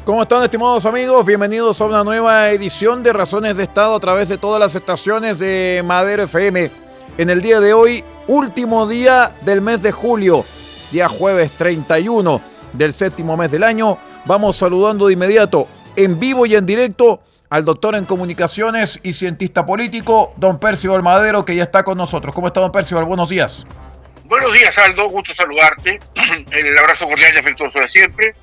¿Cómo están, estimados amigos? Bienvenidos a una nueva edición de Razones de Estado a través de todas las estaciones de Madero FM. En el día de hoy, último día del mes de julio, día jueves 31 del séptimo mes del año, vamos saludando de inmediato, en vivo y en directo, al doctor en comunicaciones y cientista político, don Percival Madero, que ya está con nosotros. ¿Cómo está, don Percival? Buenos días. Buenos días, Aldo. Gusto saludarte. El abrazo cordial y afectuoso de siempre.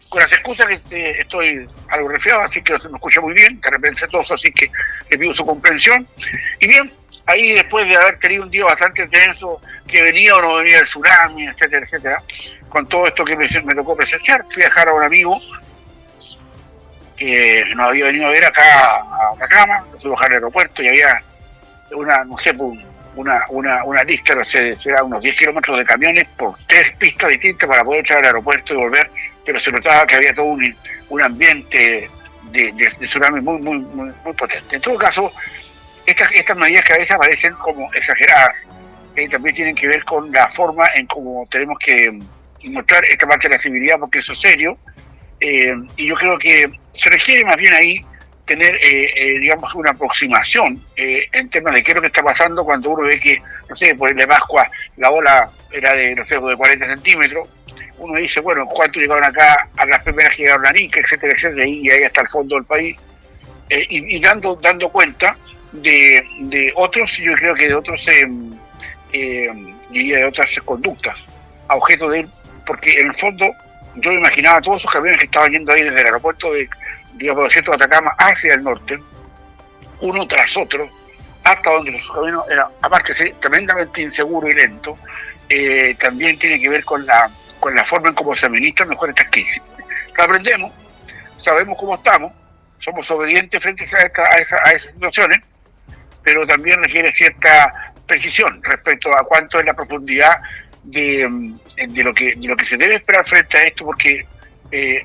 Con las excusas que estoy algo resfriado, así que no se me escucha muy bien, de repente toso, así que le pido su comprensión. Y bien, ahí después de haber tenido un día bastante tenso, que venía o no venía el tsunami, etcétera, etcétera, con todo esto que me tocó presenciar, fui a dejar a un amigo que nos había venido a ver acá a Atacama, lo fui a bajar al aeropuerto y había una lista, no sé, será unos 10 kilómetros de camiones por 3 pistas distintas para poder entrar al aeropuerto y volver, pero se notaba que había todo un ambiente de tsunami muy potente. En todo caso, estas medidas que a veces parecen como exageradas, también tienen que ver con la forma en cómo tenemos que mostrar esta parte de la civilidad, porque eso es serio, y yo creo que se requiere más bien ahí tener, digamos, una aproximación en temas de qué es lo que está pasando cuando uno ve que, no sé, por el de Pascua la ola era de, no sé, de 40 centímetros, uno dice, bueno, ¿cuánto llegaron acá a las primeras que llegaron a Arica, etcétera, etcétera, y ahí hasta el fondo del país? Y dando cuenta de otros, yo creo que de otros, diría de otras conductas, a objeto de, porque en el fondo yo me imaginaba todos esos camiones que estaban yendo ahí desde el aeropuerto de, digamos, del centro de Atacama hacia el norte, uno tras otro, hasta donde los caminos eran, aparte de ser tremendamente inseguro y lento, también tiene que ver con la forma en cómo se administran mejor estas crisis. Lo aprendemos, sabemos cómo estamos, somos obedientes frente a esas situaciones, pero también requiere cierta precisión respecto a cuánto es la profundidad de lo que se debe esperar frente a esto, porque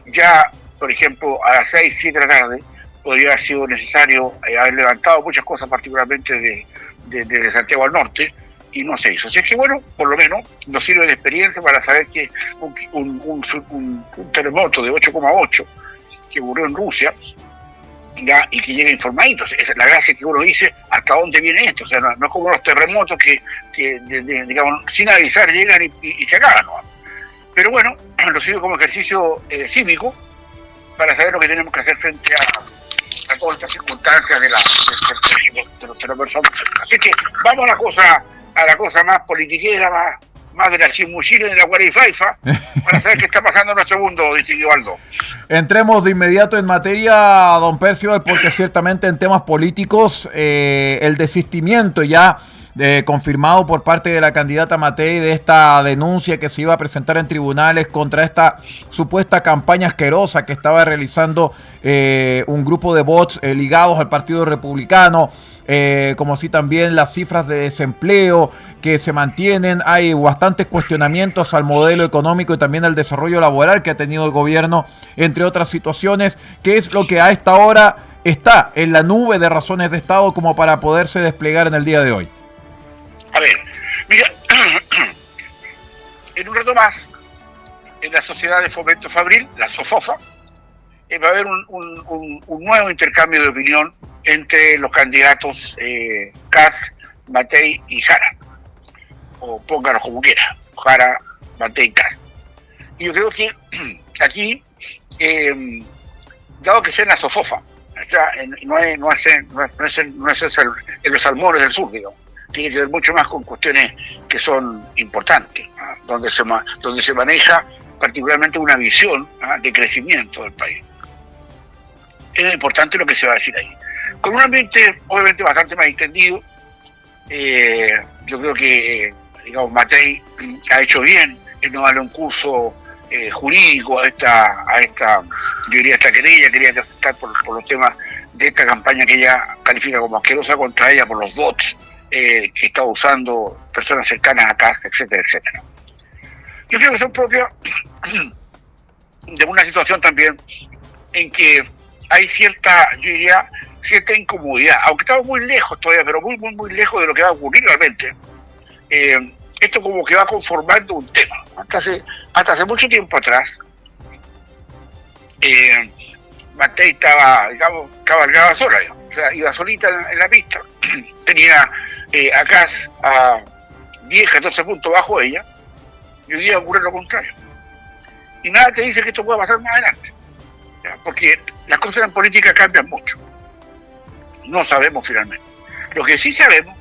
ya, por ejemplo, a las 6, 7 de la tarde podría haber sido necesario haber levantado muchas cosas, particularmente de Santiago al norte, y no se hizo. Así es que, bueno, por lo menos nos sirve de experiencia para saber que un terremoto de 8,8 que ocurrió en Rusia, ya, y que llega informadito. Esa es la gracia que uno dice hasta dónde viene esto. O sea, no es como los terremotos que digamos, sin avisar llegan y se acaban, ¿no? Pero bueno, lo sirve como ejercicio cívico para saber lo que tenemos que hacer frente a todas estas circunstancias de los terremotos. Así que vamos a la cosa más politiquera, más de la chismuchila y de la guarifaifa, para saber qué está pasando en nuestro mundo, distinguido Aldo. Entremos de inmediato en materia, don Percival, porque ciertamente en temas políticos el desistimiento ya confirmado por parte de la candidata Matei de esta denuncia que se iba a presentar en tribunales contra esta supuesta campaña asquerosa que estaba realizando un grupo de bots ligados al Partido Republicano, como así también las cifras de desempleo que se mantienen. Hay bastantes cuestionamientos al modelo económico y también al desarrollo laboral que ha tenido el gobierno, entre otras situaciones, que es lo que a esta hora está en la nube de razones de Estado como para poderse desplegar en el día de hoy. A ver, mira, en un rato más, en la Sociedad de Fomento Fabril, la SOFOFA, va a haber un nuevo intercambio de opinión entre los candidatos Kast, Matei y Jara, o pónganos como quiera, Jara, Matei, Kast. Y yo creo que aquí, dado que sea en la SOFOFA, o sea, no es en los Salmones del Sur, digamos, tiene que ver mucho más con cuestiones que son importantes, ¿no? donde se maneja particularmente una visión, ¿no?, de crecimiento del país. Es importante lo que se va a decir ahí. Con un ambiente obviamente bastante más extendido, yo creo que, digamos, Matei ha hecho bien en no darle un curso jurídico a esta yo diría, esta querella que estar por los temas de esta campaña que ella califica como asquerosa contra ella por los bots que está usando personas cercanas a casa, etcétera, etcétera. Yo creo que son propias de una situación también en que hay cierta incomodidad, aunque estamos muy lejos todavía, pero muy lejos de lo que va a ocurrir realmente. Esto como que va conformando un tema. Hasta hace mucho tiempo atrás, Matei estaba, digamos, cabalgaba sola, digamos. O sea, iba solita en la pista, tenía a Kass a 10, 14 puntos bajo ella, y hoy día ocurre lo contrario. Y nada te dice que esto pueda pasar más adelante, ¿ya? Porque las cosas en política cambian mucho. No sabemos finalmente. Lo que sí sabemos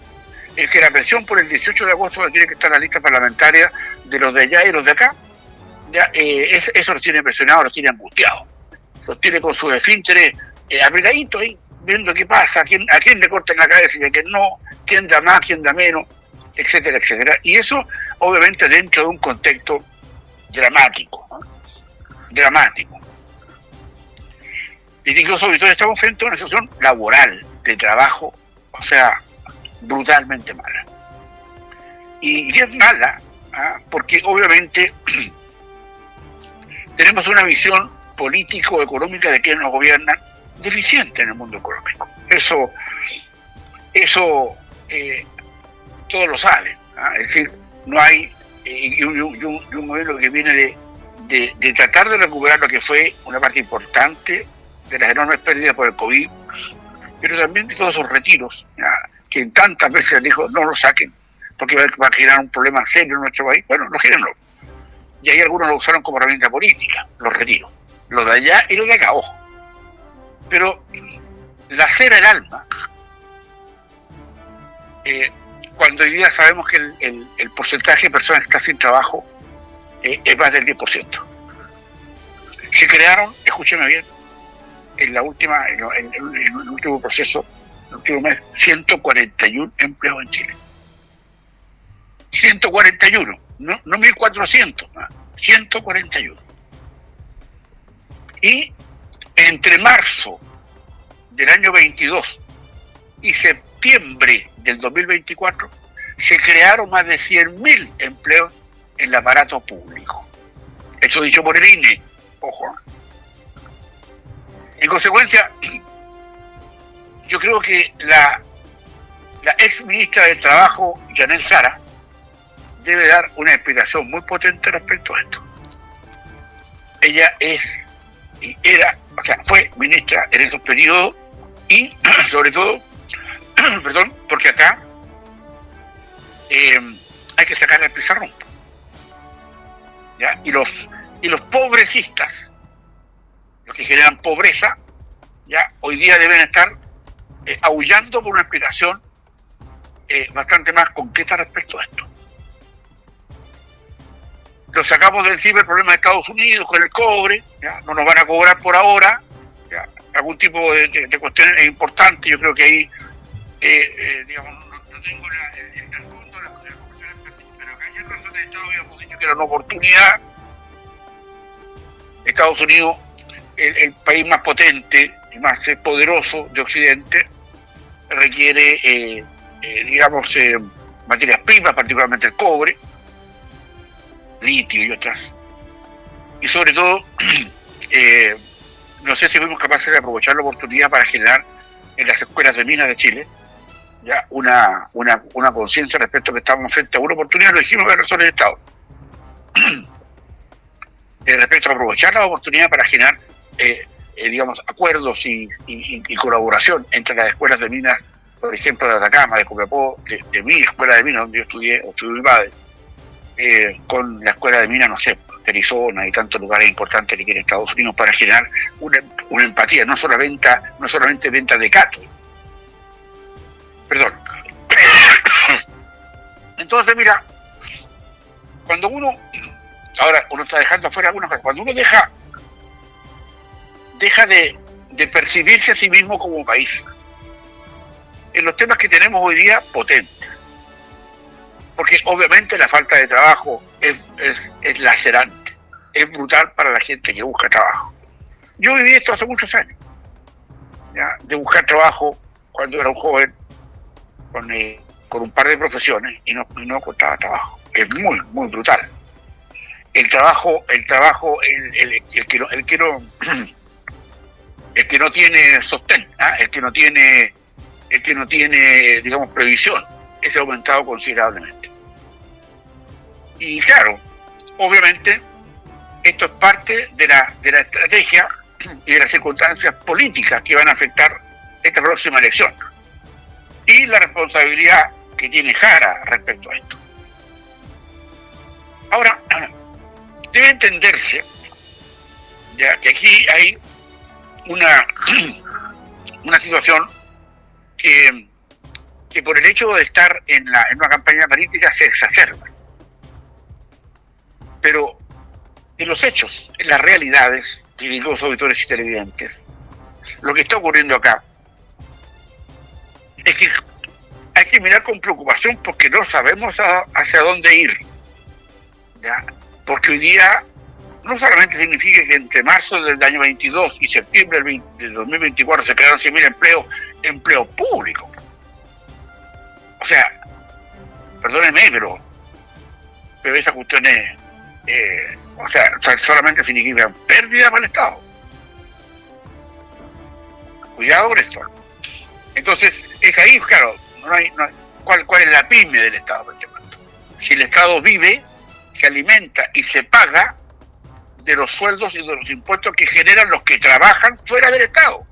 es que la presión por el 18 de agosto tiene que estar en la lista parlamentaria de los de allá y los de acá, ya, eso los tiene presionados, los tiene angustiados, los tiene con sus esfínteres apretaditos ahí, viendo qué pasa, a quién le cortan la cabeza y a quién no, quién da más, quién da menos, etcétera, etcétera. Y eso, obviamente, dentro de un contexto dramático, ¿no? Dramático. Y incluso sobre todo estamos frente a una situación laboral, de trabajo, o sea, brutalmente mala. Y es mala, porque obviamente tenemos una visión político-económica de quienes nos gobiernan deficiente en el mundo económico. Eso todos lo saben, es decir, no hay un modelo que viene de tratar de recuperar lo que fue una parte importante de las enormes pérdidas por el COVID, pero también de todos esos retiros, que tantas veces dijo no lo saquen, porque va a generar un problema serio en nuestro país. Bueno, no gérenlo. Y ahí algunos lo usaron como herramienta política, los retiros. Los de allá y los de acá, ojo. Pero la cera el alma, cuando hoy día sabemos que el porcentaje de personas que están sin trabajo es más del 10%. Se crearon, escúcheme bien, en el último proceso, el último mes, 141 empleos en Chile. 141, no 1.400, 141. Y entre marzo del año 22 y septiembre del 2024 se crearon más de 100.000 empleos en el aparato público. Eso dicho por el INE, ojo. En consecuencia, yo creo que la ex ministra del Trabajo, Yanel Sara, debe dar una explicación muy potente respecto a esto. Ella fue ministra en esos periodos y, sobre todo, perdón, porque acá hay que sacar el pizarrón, ¿ya? Y los pobrecistas, los que generan pobreza, ya hoy día deben estar aullando por una explicación bastante más concreta respecto a esto. Lo sacamos del problema de Estados Unidos con el cobre, ¿ya? No nos van a cobrar por ahora, ¿ya? Algún tipo de cuestiones importantes. Yo creo que ahí, digamos, no tengo el trasfondo de las conversaciones, pero acá hay razón de Estado, habíamos dicho que era una oportunidad. Estados Unidos, el país más potente y más poderoso de Occidente, requiere, materias primas, particularmente el cobre, litio y otras. Y sobre todo, no sé si fuimos capaces de aprovechar la oportunidad para generar en las escuelas de minas de Chile ya una conciencia respecto a que estábamos frente a una oportunidad. Lo dijimos en la razón del Estado. Respecto a aprovechar la oportunidad para generar acuerdos y colaboración entre las escuelas de minas, por ejemplo, de Atacama, de Copiapó, de mi escuela de minas donde yo estudié mi padre, con la escuela de minas, no sé, de Arizona y tantos lugares importantes que tiene Estados Unidos, para generar una empatía, no solamente venta de cato. Perdón. Entonces, mira, cuando uno está dejando afuera algunas cosas, cuando uno deja de percibirse a sí mismo como país, en los temas que tenemos hoy día potentes, porque obviamente la falta de trabajo es lacerante, es brutal para la gente que busca trabajo. Yo viví esto hace muchos años, ¿ya? De buscar trabajo cuando era un joven con un par de profesiones y no encontraba trabajo. Es muy, muy brutal. El que no tiene sostén, el que no tiene, digamos, previsión, ese ha aumentado considerablemente. Y claro, obviamente, esto es parte de la estrategia y de las circunstancias políticas que van a afectar esta próxima elección y la responsabilidad que tiene Jara respecto a esto. Ahora, debe entenderse ya que aquí hay una situación que por el hecho de estar en una campaña política se exacerba. Pero en los hechos, en las realidades, queridos auditores y televidentes, lo que está ocurriendo acá es que hay que mirar con preocupación porque no sabemos hacia dónde ir, ¿ya? Porque hoy día no solamente significa que entre marzo del año 22 y septiembre del 2024 se crearon 100.000 empleos públicos. O sea, perdónenme, pero esa cuestión es, o sea, solamente significa pérdida para el Estado. Cuidado con esto. Entonces, es ahí, claro, no hay, ¿cuál es la pyme del Estado por este momento? Si el Estado vive, se alimenta y se paga de los sueldos y de los impuestos que generan los que trabajan fuera del Estado.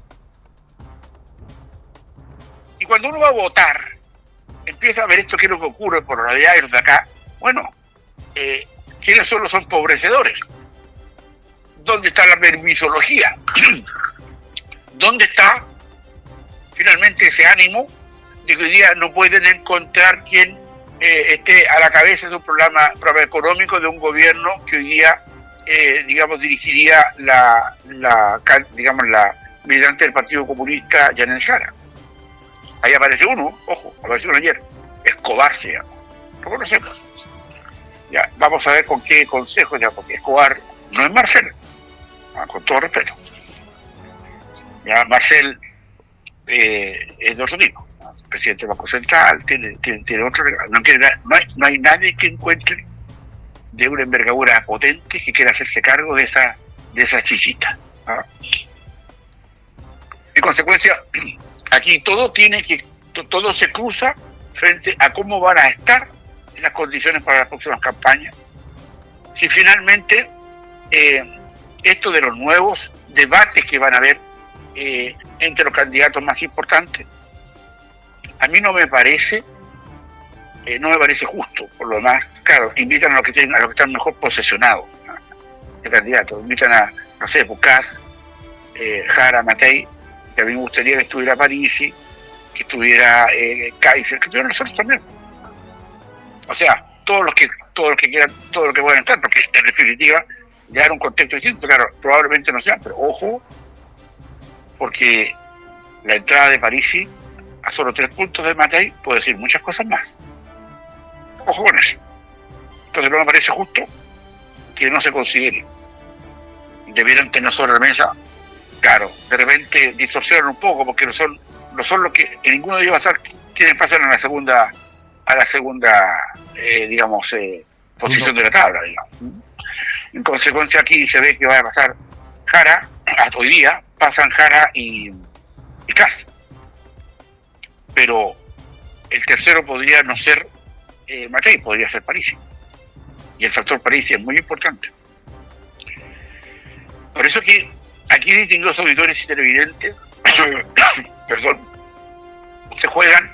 Y cuando uno va a votar, empieza a ver esto que es lo que ocurre por la realidad de acá. Bueno, ¿quiénes son los empobrecedores? ¿Dónde está la permisología? ¿Dónde está finalmente ese ánimo de que hoy día no pueden encontrar quien esté a la cabeza de un programa económico de un gobierno que hoy día, digamos, dirigiría la militante del Partido Comunista, Yanel Jara? Ahí aparece uno, ojo, apareció uno ayer, Escobar se llama, lo conocemos. Ya, vamos a ver con qué consejo, ya, porque Escobar no es Marcel, con todo respeto. Ya, Marcel es de otro tipo, presidente del Banco Central, tiene otro regalo. No hay nadie que encuentre de una envergadura potente que quiera hacerse cargo de esa chichita. En consecuencia, aquí todo se cruza frente a cómo van a estar las condiciones para las próximas campañas. Si finalmente esto de los nuevos debates que van a haber entre los candidatos más importantes, a mí no me parece justo. Por lo demás, claro, invitan a los que están mejor posesionados, ¿no?, de candidatos. Invitan a, no sé, Bukás, Jara, Matei, que a mí me gustaría que estuviera Parisi, que estuviera Kaiser, que estuvieran nosotros también. O sea, todos los que quieran, todos los que puedan estar, porque en definitiva ya era un contexto distinto. Claro, probablemente no sean, pero ojo, porque la entrada de Parisi a solo 3 puntos de Matei puede decir muchas cosas más. Ojo con eso. Entonces no me parece justo que no se considere. Debieran tener sobre la mesa, claro, de repente distorsionan un poco, porque no son los que en ninguno de ellos va a estar quienes pasan a la segunda posición de la tabla, digamos. En consecuencia, aquí se ve que va a pasar Jara, hasta hoy día pasan Jara y Kast. Pero el tercero podría no ser Matei, podría ser Parisi. Y el factor Parisi es muy importante. Por eso que aquí, distinguidos auditores y televidentes, perdón, se juegan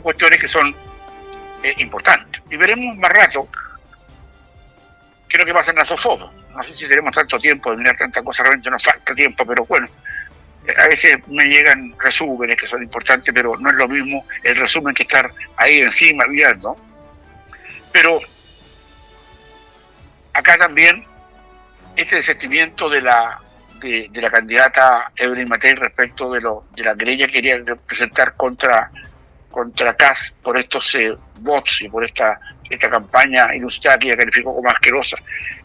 cuestiones que son importantes. Y veremos más rato qué es lo que pasa en la SOFOP. No sé si tenemos tanto tiempo de mirar tantas cosas, realmente nos falta tiempo, pero bueno, a veces me llegan resúmenes que son importantes, pero no es lo mismo el resumen que estar ahí encima viendo. Pero acá también este desistimiento de la candidata Evelyn Matei respecto de la querella que quería presentar contra Kast por estos bots y por esta campaña inusitada que ella calificó como asquerosa,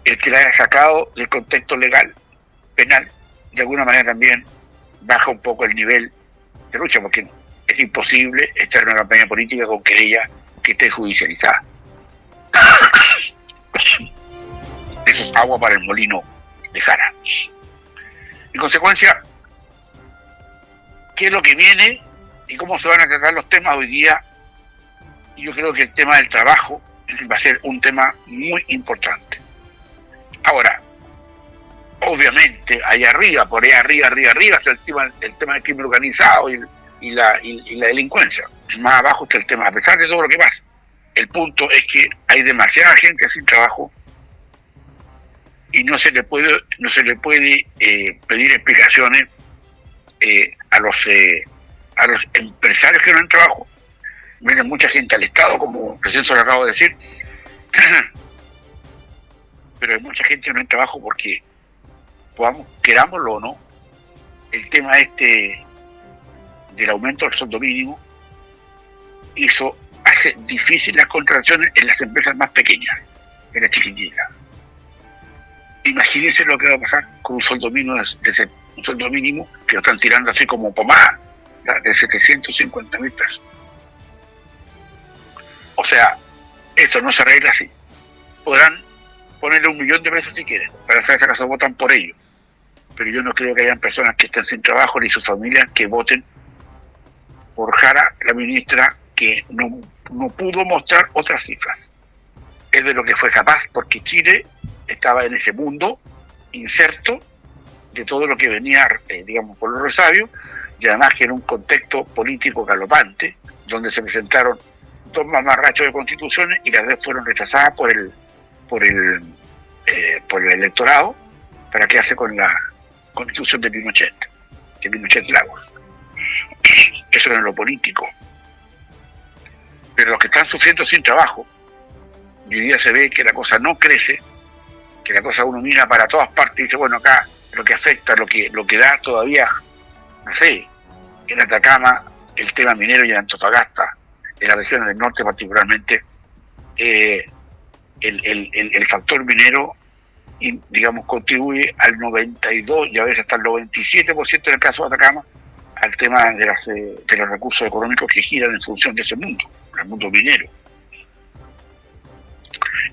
el que la haya sacado del contexto legal, penal, de alguna manera también baja un poco el nivel de lucha, porque es imposible estar en una campaña política con querella que esté judicializada. Eso es agua para el molino de Jara. En consecuencia, ¿qué es lo que viene y cómo se van a tratar los temas hoy día? Yo creo que el tema del trabajo va a ser un tema muy importante. Ahora, Obviamente, allá arriba, por ahí arriba está el tema del crimen organizado y la delincuencia. Más abajo está el tema, a pesar de todo lo que pasa. El punto es que hay demasiada gente sin trabajo y no se le puede pedir explicaciones a los empresarios que no han trabajo. Viene mucha gente al Estado, como recién se lo acabo de decir, pero hay mucha gente que no hay trabajo porque, querámoslo o no, el tema del aumento del sueldo mínimo hace difícil las contrataciones en las empresas más pequeñas, en las chiquititas. Imagínense lo que va a pasar con un sueldo mínimo que lo están tirando así como pomada, de 750.000 pesos. O sea, esto no se arregla así. Podrán ponerle 1 millón de pesos si quieren, para saber si acaso votan por ello. Pero yo no creo que hayan personas que estén sin trabajo ni sus familias que voten por Jara, la ministra, que no pudo mostrar otras cifras. Es de lo que fue capaz, porque Chile estaba en ese mundo inserto de todo lo que venía, digamos, por los resabios, y además que en un contexto político galopante, donde se presentaron 2 mamarrachos de constituciones y las 2 fueron rechazadas por el electorado para quedarse con la constitución de Pinochet Lagos. Eso era lo político. Pero los que están sufriendo sin trabajo, y hoy día se ve que la cosa no crece, que la cosa uno mira para todas partes y dice, bueno, acá lo que afecta, lo que da todavía, no sé, en Atacama, el tema minero y en Antofagasta, en las regiones del norte particularmente, el factor minero, digamos, contribuye al 92 y a veces hasta el 97% en el caso de Atacama, al tema de los recursos económicos que giran en función de ese mundo, el mundo minero.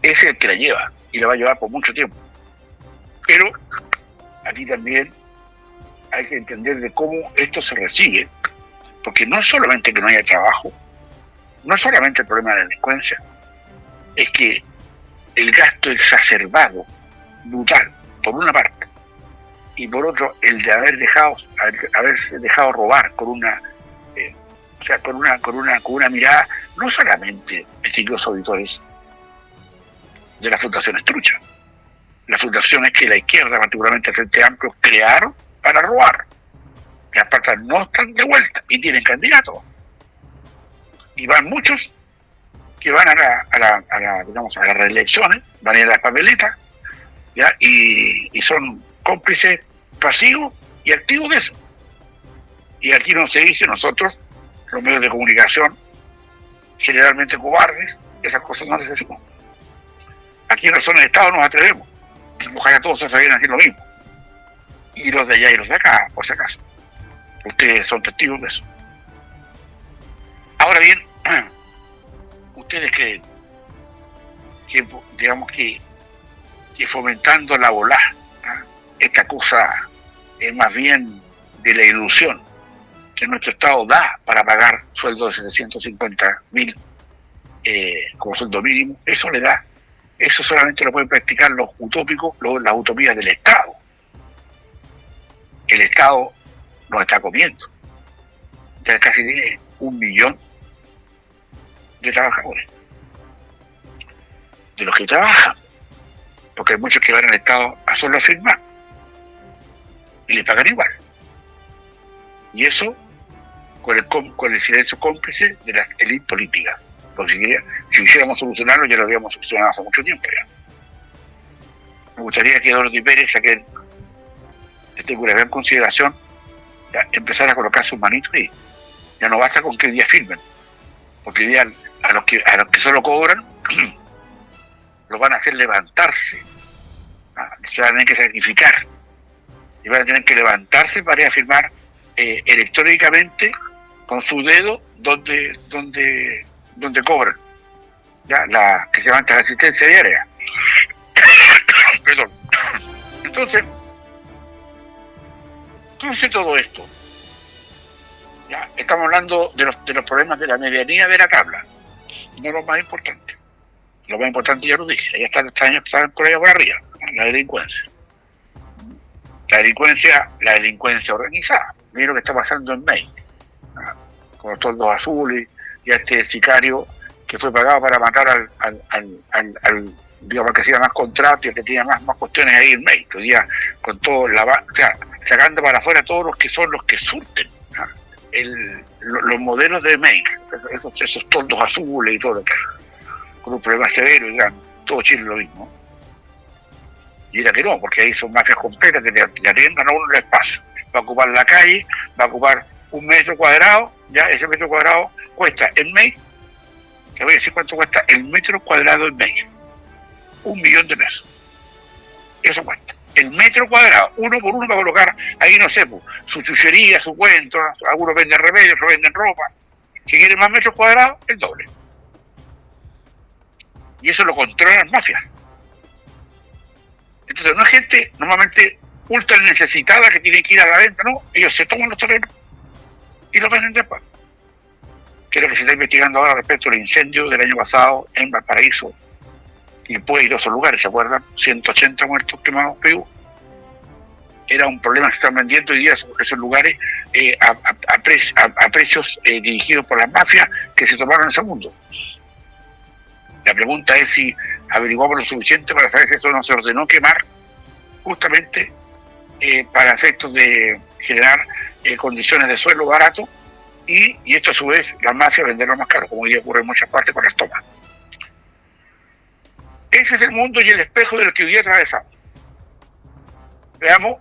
Ese es el que la lleva, y la va a llevar por mucho tiempo. Pero aquí también hay que entender de cómo esto se recibe, porque no solamente que no haya trabajo, no solamente el problema de la delincuencia, es que el gasto exacerbado, brutal, por una parte, y por otro, el de haberse dejado robar con una mirada, no solamente, distinguidos auditores, de las fundaciones truchas, las fundaciones que la izquierda, particularmente el Frente Amplio, crearon para robar. Las patas no están de vuelta y tienen candidatos. Y van muchos que van a las reelecciones, van a ir a las papeletas, ¿ya? Y son cómplices pasivos y activos de eso. Y aquí no se dice, nosotros, los medios de comunicación, generalmente cobardes, esas cosas no las decimos. Aquí en la zona de Estado nos atrevemos. Ojalá todos se atrevan a decir lo mismo. Y los de allá y los de acá, por si acaso. Ustedes son testigos de eso. Ahora bien, ¿ustedes creen que, digamos, que fomentando la volá, esta cosa es más bien de la ilusión que nuestro Estado da para pagar sueldos de 750.000 como sueldo mínimo? Eso solamente lo pueden practicar los utópicos, las utopías del Estado. El Estado nos está comiendo. Ya casi tiene 1 millón de trabajadores. De los que trabajan. Porque hay muchos que van al Estado a solo a firmar. Y les pagan igual. Y eso con el silencio cómplice de las élites políticas. Porque si quisiéramos solucionarlo, ya lo habríamos solucionado hace mucho tiempo ya. Me gustaría que Dorothy Pérez, a quien le tengo una gran consideración, ya empezar a colocar sus manitos y ya no basta con que hoy día firmen, porque hoy día a los que solo cobran los van a hacer levantarse, se van a tener que sacrificar y van a tener que levantarse para ir a firmar electrónicamente con su dedo donde cobran, ya que se levanta la asistencia diaria. Perdón. Entonces todo esto, ya estamos hablando de los problemas de la medianía de la tabla, no lo más importante. Lo más importante ya lo dije, ya están por allá por arriba, la delincuencia. la delincuencia organizada. Mira lo que está pasando en México, con los toldos azules y a este sicario que fue pagado para matar al digamos, que hacía más contratos y que tenía más cuestiones ahí en México, ya con todo, o sea, sacando para afuera todos los que son los que surten los modelos de México, esos toldos azules y todo, con un problema severo y grande. Todo Chile lo mismo. Y era que no, porque ahí son mafias completas que le arriendan a uno el espacio. Va a ocupar la calle, va a ocupar 1 metro cuadrado, ya ese metro cuadrado cuesta en México, te voy a decir cuánto cuesta el metro cuadrado en México. 1 millón de pesos. Eso cuesta. El metro cuadrado, uno por uno, va a colocar ahí, no sé, pues, su chuchería, su cuento, algunos venden remedios, otros venden ropa. Si quieren más metros cuadrados, el doble. Y eso lo controlan las mafias. Entonces no es gente normalmente ultra necesitada que tiene que ir a la venta, no, ellos se toman los terrenos y los venden después. Que es lo que se está investigando ahora respecto al incendio del año pasado en Valparaíso y después de otros lugares, ¿se acuerdan? 180 muertos quemados vivos. Era un problema que se están vendiendo hoy día esos lugares a precios dirigidos por las mafias que se tomaron ese mundo. La pregunta es si averiguamos lo suficiente para saber si eso no se ordenó quemar justamente para efectos de generar condiciones de suelo barato y esto a su vez las mafias venderlo más caro, como hoy día ocurre en muchas partes con las tomas. Ese es el mundo y el espejo de lo que hoy día atravesamos. Veamos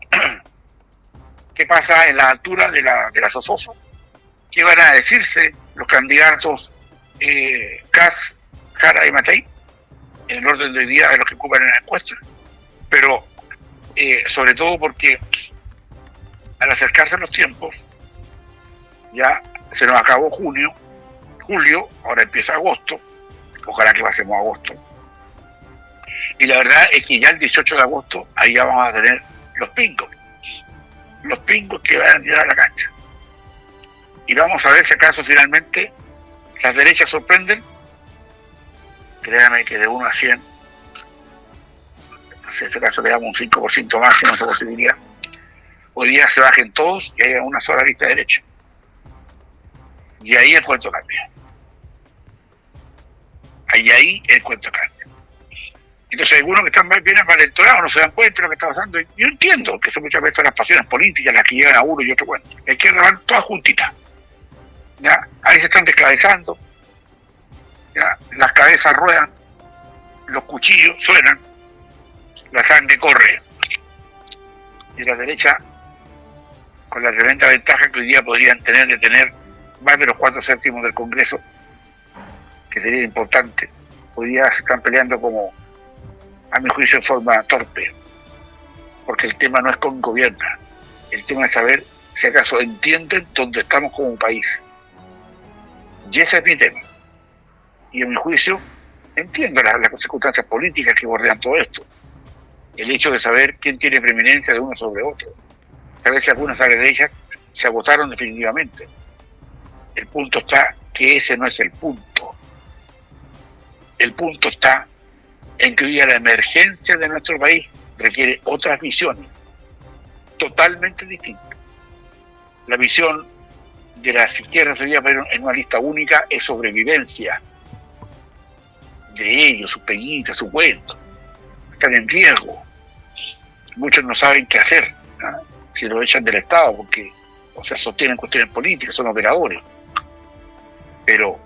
qué pasa en la altura de la Sososo, qué van a decirse los candidatos Kast, Jara y Matei, en el orden de hoy día de los que ocupan en la encuesta, pero sobre todo porque al acercarse los tiempos, ya se nos acabó julio, ahora empieza agosto, ojalá que pasemos a agosto, y la verdad es que ya el 18 de agosto ahí ya vamos a tener los pingos que van a tirar a la cancha, y vamos a ver si acaso finalmente las derechas sorprenden. Créame que de 1 a 100, no sé, en ese caso le damos un 5% máximo esa posibilidad. Hoy día se bajen todos y haya una sola lista derecha. Y ahí el cuento cambia. Ahí el cuento cambia. Entonces algunos que están más bien envalentonados no se dan cuenta de lo que está pasando. Yo entiendo que son muchas veces las pasiones políticas las que llegan a uno y otro cuento. Hay que grabar todas juntitas. ¿Ya? Ahí se están descabezando. ¿Ya? Las cabezas ruedan, los cuchillos suenan, la sangre corre. Y la derecha, con la tremenda ventaja que hoy día podrían tener de tener más de los 4/7 del Congreso, que sería importante, hoy día se están peleando como, a mi juicio, en forma torpe, porque el tema no es con gobierna, el tema es saber si acaso entienden dónde estamos como país. Y ese es mi tema. Y a mi juicio entiendo las circunstancias políticas que bordean todo esto. El hecho de saber quién tiene preeminencia de uno sobre otro. Saber si algunas áreas de ellas se agotaron definitivamente. El punto está que ese no es el punto. El punto está en que hoy día la emergencia de nuestro país requiere otras visiones totalmente distintas. La visión de las izquierdas hoy día en una lista única es sobrevivencia de ellos, sus peñitas, su cuento. Están en riesgo. Muchos no saben qué hacer, ¿no? Si lo echan del Estado, porque, o sea, sostienen cuestiones políticas, son operadores. Pero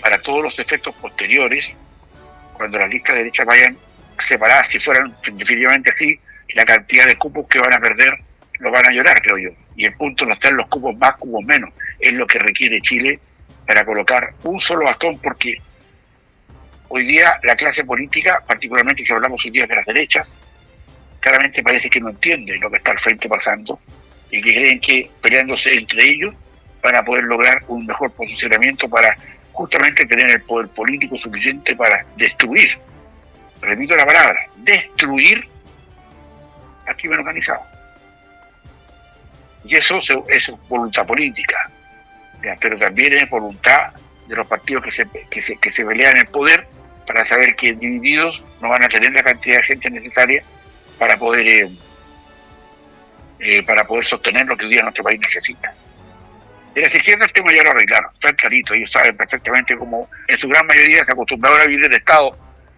para todos los efectos posteriores, cuando las listas derechas vayan separadas, si fueran definitivamente así, la cantidad de cupos que van a perder lo van a llorar, creo yo. Y el punto no está en los cupos más, cupos menos, es lo que requiere Chile para colocar un solo bastón, porque hoy día la clase política, particularmente si hablamos hoy día de las derechas, claramente parece que no entiende lo que está al frente pasando y que creen que peleándose entre ellos van a poder lograr un mejor posicionamiento para justamente tener el poder político suficiente para destruir, repito la palabra, destruir al crimen organizado. Y eso es voluntad política, ¿ya? Pero también es voluntad de los partidos que se pelean el poder, para saber que divididos no van a tener la cantidad de gente necesaria para poder para poder sostener lo que hoy día nuestro país necesita. De las izquierdas el tema ya lo arreglaron, está clarito, ellos saben perfectamente cómo en su gran mayoría se acostumbraron a vivir el Estado,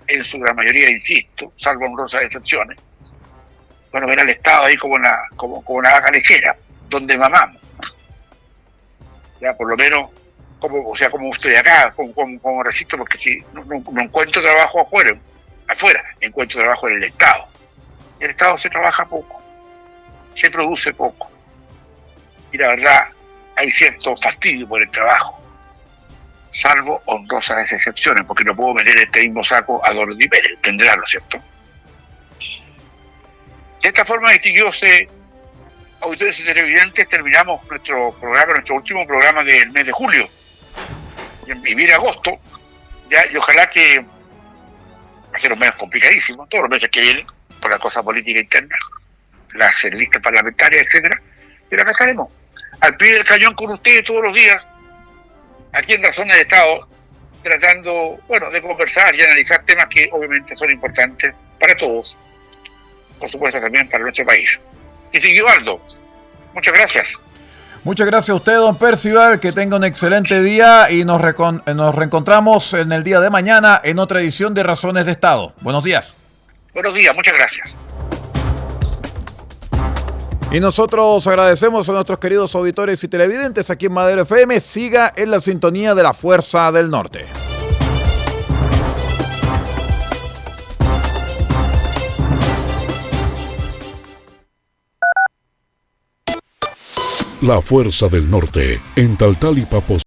en su gran mayoría, insisto, salvo honrosas excepciones. Bueno, ver al Estado ahí como una vaca lechera, donde mamamos. Ya, por lo menos, como estoy acá, como resisto, porque si no encuentro trabajo afuera, encuentro trabajo en el Estado. En el Estado se trabaja poco, se produce poco. Y la verdad, hay cierto fastidio por el trabajo, salvo honrosas excepciones, porque no puedo meter este mismo saco a Dorothy Pérez, entenderán, ¿no es cierto? De esta forma, distinguidos auditores y televidentes, terminamos nuestro último programa del mes de julio. Y viene agosto, ya, y ojalá que va a ser un mes complicadísimo, todos los meses que vienen, por la cosa política interna, las listas parlamentarias, etcétera, pero acá estaremos, al pie del cañón con ustedes todos los días, aquí en Razones de Estado, tratando, de conversar y analizar temas que obviamente son importantes para todos, por supuesto también para nuestro país. Y siguió Aldo, muchas gracias. Muchas gracias a usted, don Percival, que tenga un excelente día y nos reencontramos en el día de mañana en otra edición de Razones de Estado. Buenos días. Buenos días, muchas gracias. Y nosotros agradecemos a nuestros queridos auditores y televidentes aquí en Madero FM. Siga en la sintonía de la Fuerza del Norte. La Fuerza del Norte, en Taltal y Papo.